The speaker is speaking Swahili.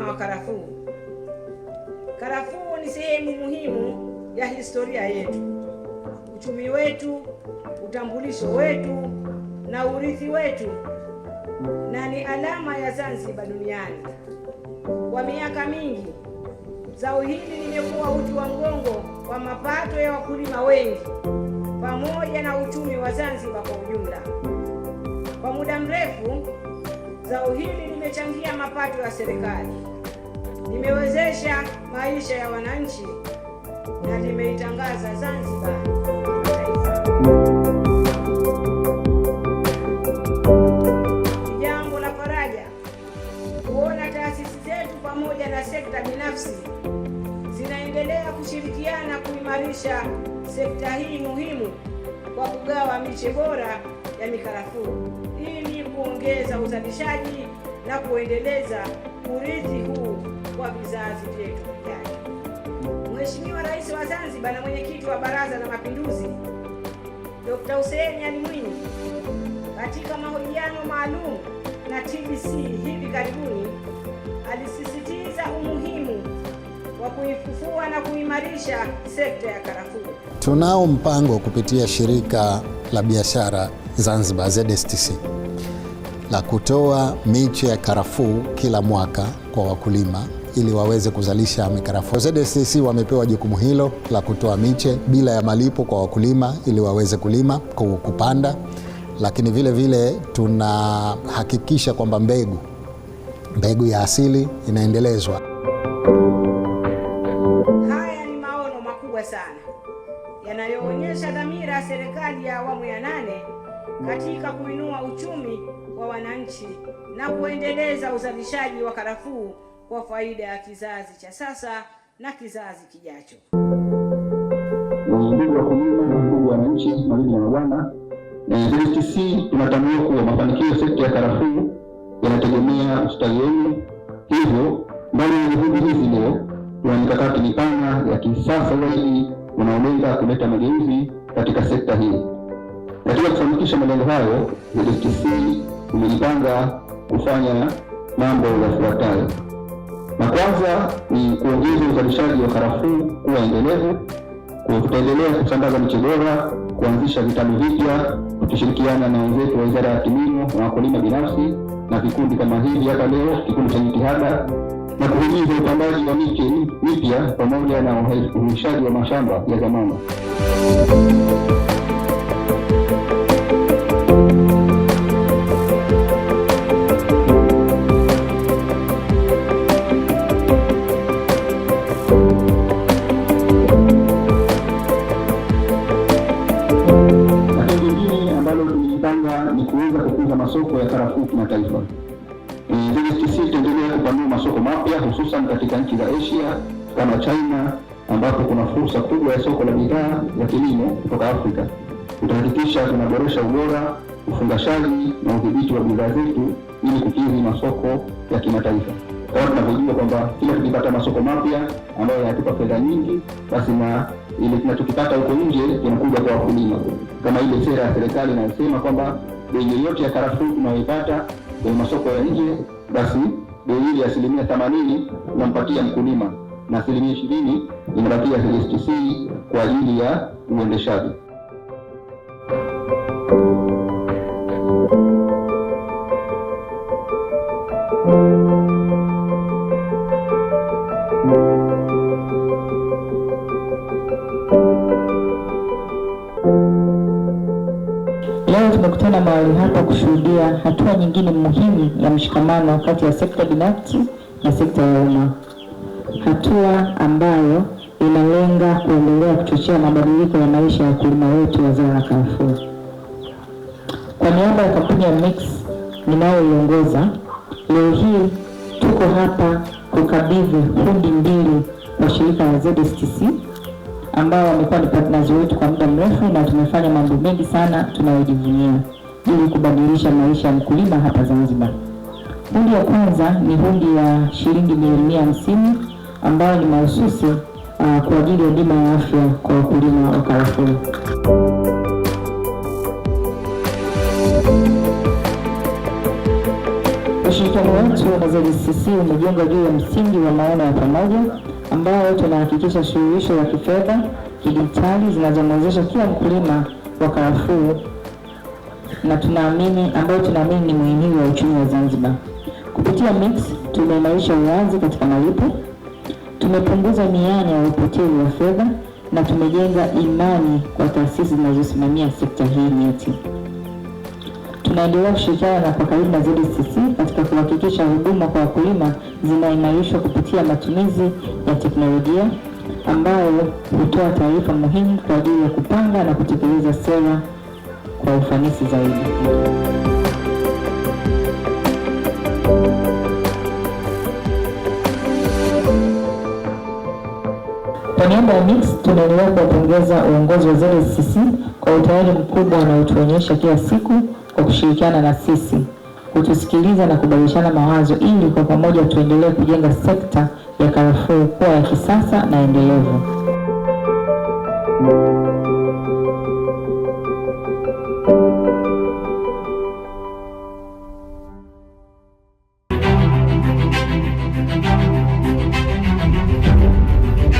ukulima wa karafuu. Karafuu ni sehemu muhimu ya historia yetu, uchumi wetu, utambulisho wetu na urithi wetu, na ni alama ya Zanzibar duniani. Kwa miaka mingi, zao hili limekuwa uti wa mgongo wa mapato ya wakulima wengi pamoja na uchumi wa Zanzibar kwa ujumla. Kwa muda mrefu, zao hili limechangia mapato ya serikali, limewezesha maisha ya wananchi na limeitangaza Zanzibar kimataifa. Ni jambo la faraja kuona taasisi zetu pamoja na sekta binafsi zinaendelea kushirikiana kuimarisha sekta hii muhimu kwa kugawa miche bora ya mikarafuu ili kuongeza uzalishaji na kuendeleza urithi huu kwa vizazi vyetu vijavyo. Mheshimiwa Rais wa Zanzibar na Mwenyekiti wa Baraza la Mapinduzi Dr. Hussein Ali Mwinyi katika mahojiano maalum na TBC hivi karibuni alisisitiza umuhimu wa kuifufua na kuimarisha sekta ya karafuu. Tunao mpango kupitia shirika la biashara Zanzibar ZSTC la kutoa miche ya karafuu kila mwaka kwa wakulima ili waweze kuzalisha mikarafuu. ZSTC wamepewa jukumu hilo la kutoa miche bila ya malipo kwa wakulima ili waweze kulima, kupanda, lakini vile vile tunahakikisha kwamba mbegu ya asili inaendelezwa. Haya ni maono makubwa sana yanayoonyesha dhamira ya serikali ya awamu ya 8 katika kuinua uchumi wa wananchi na kuendeleza uzalishaji wa karafuu kwa faida ya kizazi cha sasa na kizazi kijacho. Ndugu wakulima, ndugu wananchi, mabibi na mabwana, ZSTC tunatambua kuwa mafanikio ya sekta ya karafuu yanategemea ustawi wenu. Hivyo, mbali ya juhudi hizi leo, tuna mikakati mipana ya kisasa zaidi unaolenga kuleta mageuzi katika sekta hii. Katika kufanikisha malengo hayo, ZSTC imejipanga kufanya mambo yafuatayo. Na kwanza ni kuongeza uzalishaji wa karafuu kuwa endelevu. Tutaendelea kusambaza miche bora, kuanzisha vitalu vipya, tukishirikiana na wenzetu wa Wizara ya Kilimo na wakulima binafsi na vikundi kama hivi hapa leo, kikundi cha jitihada, na kuhimiza upandaji wa miche mipya pamoja na uhuishaji wa mashamba ya zamani. Masoko ya karafuu kimataifa. ZSTC itaendelea kupanua masoko mapya hususan katika nchi za Asia kama China, ambapo kuna fursa kubwa ya soko la bidhaa za kilimo kutoka Afrika. Tutahakikisha tunaboresha ubora, ufungashaji na udhibiti wa bidhaa zetu ili kukidhi masoko ya kimataifa. Kama tunavyojua kwamba kila tukipata masoko mapya ambayo yanatupa fedha nyingi, basi na ile tunachokipata huko nje kinakuja kwa wakulima. Kama ile sera ya serikali inayosema kwamba bei yoyote ya karafuu tunayoipata kwenye masoko ya nje, basi bei ile ya 80% tunampatia mkulima na 20% inabakia ZSTC kwa ajili ya uendeshaji. Leo tumekutana mahali hapa kushuhudia hatua nyingine muhimu ya mshikamano kati ya sekta binafsi na sekta ya umma. Hatua ambayo inalenga kuendelea kuchochea mabadiliko ya maisha ya wakulima wetu wa zao la karafuu. Kwa niaba ya kampuni ya Mix ninayoiongoza, leo hii tuko hapa kukabidhi hundi mbili kwa shirika la ZSTC ambao wamekuwa ni partners wetu kwa muda mrefu, na tumefanya mambo mengi sana tunayojivunia ili kubadilisha maisha ya mkulima hapa Zanzibar. Hundi ya kwanza ni hundi ya shilingi milioni 150 ambayo ni mahususi kwa ajili ya bima ya afya kwa wakulima wa karafuu. Ushirikiano wetu na ZSCC umejenga juu ya msingi wa maono ya pamoja ambao tunahakikisha suluhisho za kifedha kidijitali zinazomwezesha kila mkulima wa karafuu na tunaamini ni muhimili wa uchumi wa Zanzibar. Kupitia Mix tumeimarisha uwazi katika malipo, tumepunguza mianya ya upotevu wa fedha na tumejenga imani kwa taasisi zinazosimamia sekta hii nyeti. Tunaendelea kushirikiana kwa karibu na ZSCC katika kuhakikisha huduma kwa wakulima zinaimarishwa kupitia matumizi ya teknolojia ambayo hutoa taarifa muhimu kwa ajili ya kupanga na kutekeleza sera kwa ufanisi zaidi. Kwa niaba ya Mix tunaendelea kuwapongeza uongozi wa ZSCC kwa utayari mkubwa wanaotuonyesha kila siku kwa kushirikiana na sisi, kutusikiliza na kubadilishana mawazo ili kwa pamoja tuendelee kujenga sekta ya karafuu kuwa ya kisasa na endelevu.